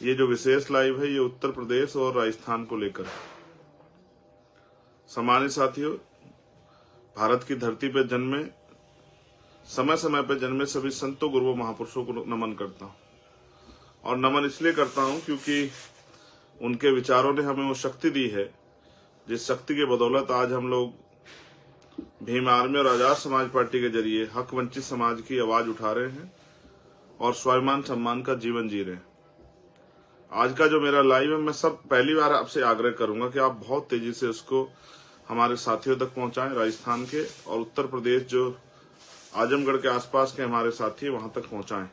ये जो विशेष लाइव है ये उत्तर प्रदेश और राजस्थान को लेकर है। सम्मानित साथियों, भारत की धरती पर जन्मे, समय समय पर जन्मे सभी संतों, गुरुओं, महापुरुषों को नमन करता हूं। और नमन इसलिए करता हूं क्योंकि उनके विचारों ने हमें वो शक्ति दी है जिस शक्ति के बदौलत आज हम लोग भीम आर्मी और आजाद समाज पार्टी के जरिए हक वंचित समाज की आवाज उठा रहे हैं और स्वाभिमान सम्मान का जीवन जी रहे हैं। आज का जो मेरा लाइव है, मैं सब पहली बार आपसे आग्रह करूंगा कि आप बहुत तेजी से उसको हमारे साथियों तक पहुंचाएं। राजस्थान के और उत्तर प्रदेश जो आजमगढ़ के आसपास के हमारे साथी वहां तक पहुंचाएं,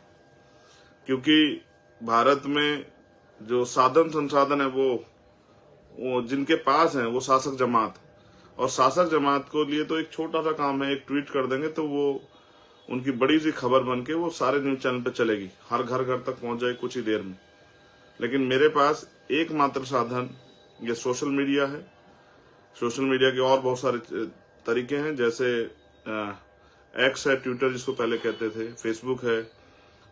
क्योंकि भारत में जो साधन संसाधन है वो जिनके पास है वो शासक जमात, और शासक जमात को लिए तो एक छोटा सा काम है, एक ट्वीट कर देंगे तो वो उनकी बड़ी सी खबर बन के वो सारे न्यूज चैनल पर चलेगी, हर घर घर तक पहुंच जाएगी कुछ ही देर में। लेकिन मेरे पास एकमात्र साधन ये सोशल मीडिया है। सोशल मीडिया के और बहुत सारे तरीके हैं, जैसे एक्स है, ट्विटर जिसको पहले कहते थे, फेसबुक है,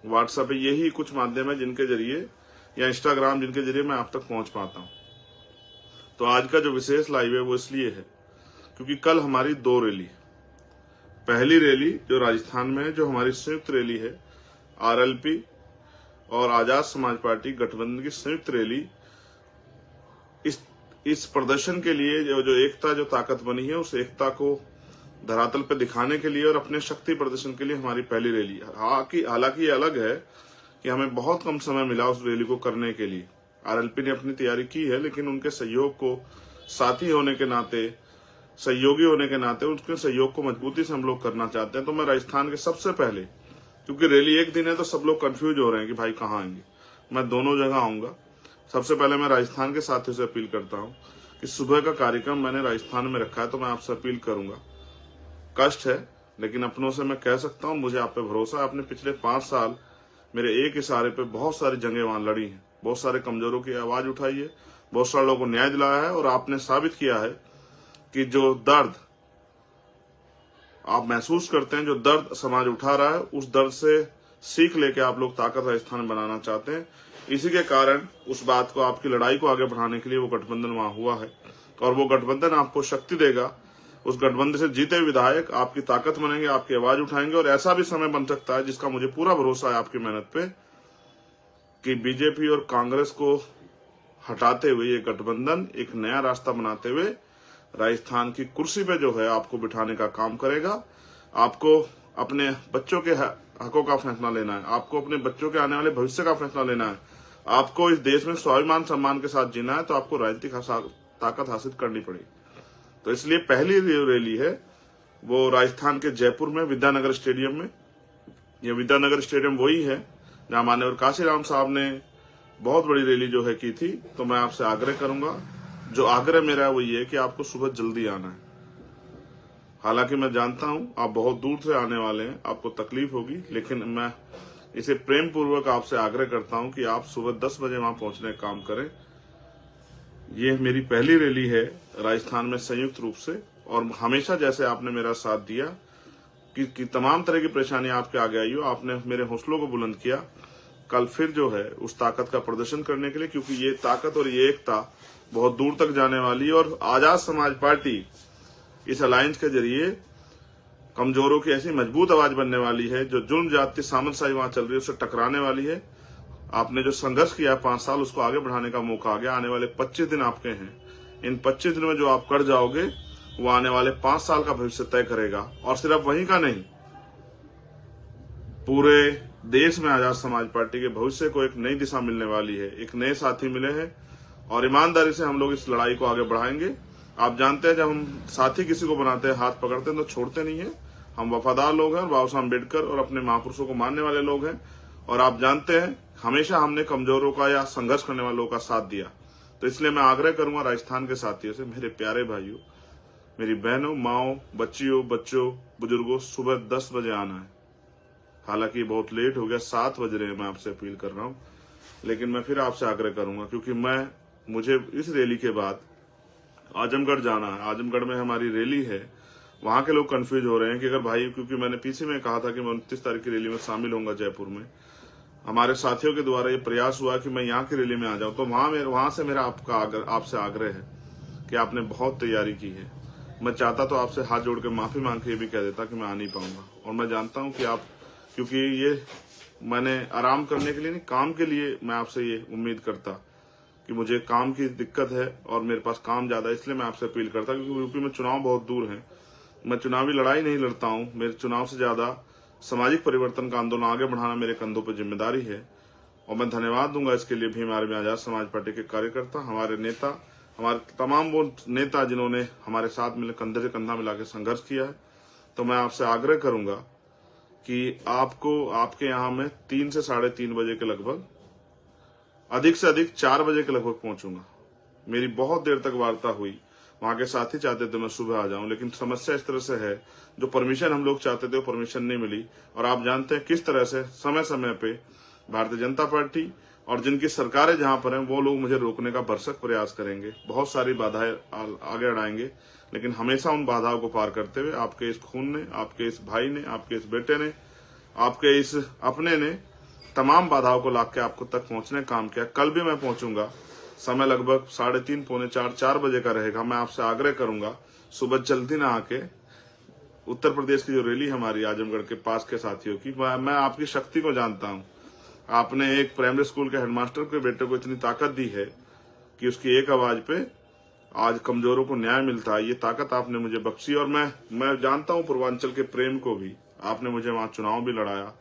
व्हाट्सएप है। यही कुछ माध्यम है जिनके जरिए, या इंस्टाग्राम, जिनके जरिए मैं आप तक पहुंच पाता हूं। तो आज का जो विशेष लाइव है वो इसलिए है क्योंकि कल हमारी 2 रैली, पहली रैली जो राजस्थान में है, जो हमारी संयुक्त रैली है, आरएलपी और आजाद समाज पार्टी गठबंधन की संयुक्त रैली, इस प्रदर्शन के लिए जो एकता, जो ताकत बनी है, उस एकता को धरातल पर दिखाने के लिए और अपने शक्ति प्रदर्शन के लिए हमारी पहली रैली। हालांकि ये अलग है कि हमें बहुत कम समय मिला उस रैली को करने के लिए। आरएलपी ने अपनी तैयारी की है, लेकिन उनके सहयोग को, साथी होने के नाते, सहयोगी होने के नाते, उनके सहयोग को मजबूती से हम लोग करना चाहते हैं। तो मैं राजस्थान के सबसे पहले, क्योंकि रैली एक दिन है तो सब लोग कंफ्यूज हो रहे हैं कि भाई कहाँ आएंगे, मैं दोनों जगह आऊंगा। सबसे पहले मैं राजस्थान के साथियों से अपील करता हूं कि सुबह का कार्यक्रम मैंने राजस्थान में रखा है, तो मैं आपसे अपील करूंगा, कष्ट है लेकिन अपनों से मैं कह सकता हूं, मुझे आप पे भरोसा है। आपने पिछले 5 साल मेरे एक इशारे पे बहुत सारी जंगें वहां लड़ी हैं, बहुत सारे कमजोरों की आवाज उठाई है, बहुत सारे लोगों को न्याय दिलाया है, और आपने साबित किया है कि जो दर्द आप महसूस करते हैं, जो दर्द समाज उठा रहा है, उस दर्द से सीख लेके आप लोग ताकत राजस्थान बनाना चाहते हैं। इसी के कारण उस बात को, आपकी लड़ाई को आगे बढ़ाने के लिए वो गठबंधन वहां हुआ है, और वो गठबंधन आपको शक्ति देगा। उस गठबंधन से जीते विधायक आपकी ताकत बनेंगे, आपकी आवाज उठाएंगे, और ऐसा भी समय बन सकता है जिसका मुझे पूरा भरोसा है आपकी मेहनत पे, कि बीजेपी और कांग्रेस को हटाते हुए ये गठबंधन एक नया रास्ता बनाते हुए राजस्थान की कुर्सी पे जो है आपको बिठाने का काम करेगा। आपको अपने बच्चों के हकों का फैसला लेना है, आपको अपने बच्चों के आने वाले भविष्य का फैसला लेना है, आपको इस देश में स्वाभिमान सम्मान के साथ जीना है, तो आपको राजनीतिक ताकत हासिल करनी पड़ेगी। तो इसलिए पहली रैली है वो राजस्थान के जयपुर में विद्यानगर स्टेडियम में। ये विद्यानगर स्टेडियम वही है जहां माननीय काशीराम साहब ने बहुत बड़ी रैली जो है की थी। तो मैं आपसे आग्रह करूंगा, जो आग्रह मेरा है वो ये है कि आपको सुबह जल्दी आना है। हालांकि मैं जानता हूं आप बहुत दूर से आने वाले हैं, आपको तकलीफ होगी, लेकिन मैं इसे प्रेम पूर्वक आपसे आग्रह करता हूं कि आप सुबह 10 बजे वहां पहुंचने का काम करें। ये मेरी पहली रैली है राजस्थान में संयुक्त रूप से, और हमेशा जैसे आपने मेरा साथ दिया कि तमाम तरह की परेशानी आपके आगे आई हो, आपने मेरे हौसलों को बुलंद किया। कल फिर जो है उस ताकत का प्रदर्शन करने के लिए, क्योंकि ये ताकत और ये एकता बहुत दूर तक जाने वाली है, और आजाद समाज पार्टी इस अलायंस के जरिए कमजोरों की ऐसी मजबूत आवाज बनने वाली है, जो जुल्म जाति सामंतशाही वहां चल रही है उससे टकराने वाली है। आपने जो संघर्ष किया 5 साल, उसको आगे बढ़ाने का मौका आ गया। आने वाले 25 दिन आपके हैं, इन 25 दिनों में जो आप कर जाओगे वो आने वाले 5 साल का भविष्य तय करेगा। और सिर्फ वहीं का नहीं, पूरे देश में आजाद समाज पार्टी के भविष्य को एक नई दिशा मिलने वाली है, एक नए साथी मिले हैं, और ईमानदारी से हम लोग इस लड़ाई को आगे बढ़ाएंगे। आप जानते हैं, जब हम साथी किसी को बनाते हैं, हाथ पकड़ते हैं, तो छोड़ते नहीं है। हम वफादार लोग हैं, और बाबा साहब अम्बेडकर और अपने महापुरुषों को मानने वाले लोग हैं, और आप जानते हैं हमेशा हमने कमजोरों का या संघर्ष करने वालों का साथ दिया। तो इसलिए मैं आग्रह करूंगा राजस्थान के साथियों से, मेरे प्यारे भाइयों, मेरी बहनों, माओ, बच्चियों, बच्चों, बुजुर्गों, सुबह 10 बजे आना है। हालांकि बहुत लेट हो गया, 7 बज रहे हैं, मैं आपसे अपील कर रहा हूं, लेकिन मैं फिर आपसे आग्रह करूंगा, क्योंकि मुझे इस रैली के बाद आजमगढ़ जाना है। आजमगढ़ में हमारी रैली है, वहां के लोग कंफ्यूज हो रहे हैं कि अगर भाई, क्योंकि मैंने पीछे में कहा था कि मैं 29 तारीख की रैली में शामिल होऊंगा जयपुर में, हमारे साथियों के द्वारा ये प्रयास हुआ कि मैं यहाँ की रैली में आ जाऊं, तो वहां से मेरा आपसे आग्रह है कि आपने बहुत तैयारी की है। मैं चाहता तो आपसे हाथ जोड़ के माफी मांग के ये भी कह देता कि मैं आ नहीं पाऊंगा, और मैं जानता हूं कि आप, क्योंकि ये मैंने आराम करने के लिए नहीं, काम के लिए मैं आपसे ये उम्मीद करता कि मुझे काम की दिक्कत है और मेरे पास काम ज्यादा है, इसलिए मैं आपसे अपील करता, क्योंकि यूपी में चुनाव बहुत दूर है। मैं चुनावी लड़ाई नहीं लड़ता हूं, मेरे चुनाव से ज्यादा सामाजिक परिवर्तन का आंदोलन आगे बढ़ाना मेरे कंधों पर जिम्मेदारी है। और मैं धन्यवाद दूंगा इसके लिए भीम आर्मी आजाद समाज पार्टी के कार्यकर्ता, हमारे नेता, हमारे तमाम वो नेता जिन्होंने हमारे साथ मिलकर कंधे से कंधा मिला के संघर्ष किया है। तो मैं आपसे आग्रह करूंगा कि आपको आपके यहाँ में 3 से 3:30 बजे के लगभग, अधिक से अधिक 4 बजे के लगभग पहुंचूंगा। मेरी बहुत देर तक वार्ता हुई, वहां के साथी चाहते थे मैं सुबह आ जाऊं, लेकिन समस्या इस तरह से है, जो परमिशन हम लोग चाहते थे वो परमिशन नहीं मिली। और आप जानते हैं किस तरह से समय समय पे भारतीय जनता पार्टी और जिनकी सरकारें जहां पर हैं वो लोग मुझे रोकने का भरसक प्रयास करेंगे, बहुत सारी बाधाएं आगे अड़ाएंगे, लेकिन हमेशा उन बाधाओं को पार करते हुए आपके इस खून ने, आपके इस भाई ने, आपके इस बेटे ने, आपके इस अपने ने तमाम बाधाओं को लाके आपको तक पहुंचने का काम किया। कल भी मैं पहुंचूंगा, समय लगभग 3:30 पौने 4 बजे का रहेगा। मैं आपसे आग्रह करूंगा सुबह जल्दी ना आके, उत्तर प्रदेश की जो रैली हमारी आजमगढ़ के पास के साथियों की, मैं आपकी शक्ति को जानता हूं। आपने एक प्राइमरी स्कूल के हेडमास्टर के बेटे को इतनी ताकत दी है कि उसकी एक आवाज पे आज कमजोरों को न्याय मिलता है, ये ताकत आपने मुझे बख्शी। और मैं जानता हूं पूर्वांचल के प्रेम को भी, आपने मुझे वहां चुनाव भी लड़ाया,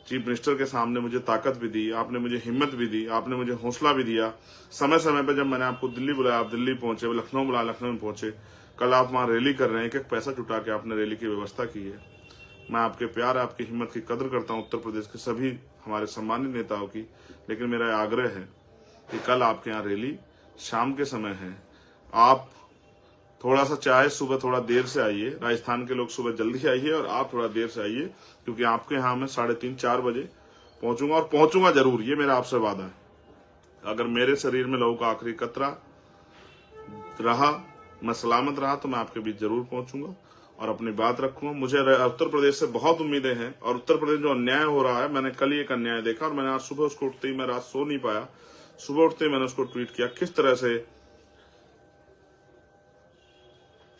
चीफ मिनिस्टर के सामने मुझे ताकत भी दी, आपने मुझे हिम्मत भी दी, आपने मुझे हौसला भी दिया। समय समय पर जब मैंने आपको दिल्ली बुलाया आप दिल्ली पहुंचे, लखनऊ बुलाया लखनऊ में पहुंचे, कल आप वहां रैली कर रहे हैं, एक पैसा जुटा के आपने रैली की व्यवस्था की है। मैं आपके प्यार, आपकी हिम्मत की कदर करता हूं, उत्तर प्रदेश के सभी हमारे सम्मानित नेताओं की, लेकिन मेरा आग्रह है कि कल आपके यहाँ रैली शाम के समय है। आप थोड़ा सा चाहे सुबह थोड़ा देर से आइए, राजस्थान के लोग सुबह जल्दी आइए और आप थोड़ा देर से आइए, क्योंकि आपके यहाँ मैं 3:30-4 बजे पहुंचूंगा, और पहुंचूंगा जरूर, ये मेरा आपसे वादा है। अगर मेरे शरीर में लहू का आखिरी कतरा रहा, मैं सलामत रहा, तो मैं आपके बीच जरूर पहुंचूंगा और अपनी बात रखूंगा। मुझे उत्तर प्रदेश से बहुत उम्मीदें हैं, और उत्तर प्रदेश जो अन्याय हो रहा है, मैंने कल ही एक अन्याय देखा, और मैंने आज सुबह उसको उठते ही, मैं रात सो नहीं पाया, सुबह उठते ही मैंने उसको ट्वीट किया, किस तरह से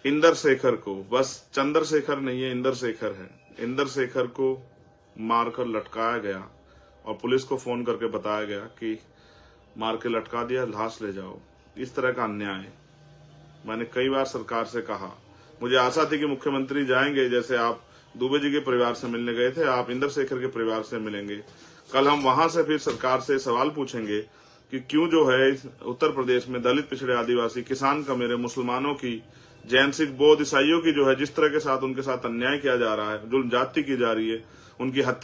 इंदर शेखर को, बस चंद्रशेखर नहीं है, इंदर शेखर है, इंदर शेखर को मारकर लटकाया गया और पुलिस को फोन करके बताया गया कि मार के लटका दिया, लाश ले जाओ। इस तरह का अन्याय मैंने कई बार सरकार से कहा। मुझे आशा थी कि मुख्यमंत्री जाएंगे, जैसे आप दुबे जी के परिवार से मिलने गए थे, आप इंदर शेखर के परिवार से मिलेंगे। कल हम वहां से फिर सरकार से सवाल पूछेंगे कि क्यों जो है उत्तर प्रदेश में दलित, पिछड़े, आदिवासी, किसान का, मेरे मुसलमानों की, जैन, सिख, बौद्ध, ईसाइयों की जो है जिस तरह के साथ उनके साथ अन्याय किया जा रहा है, जुल्म जाति की जा रही है, उनकी हत्या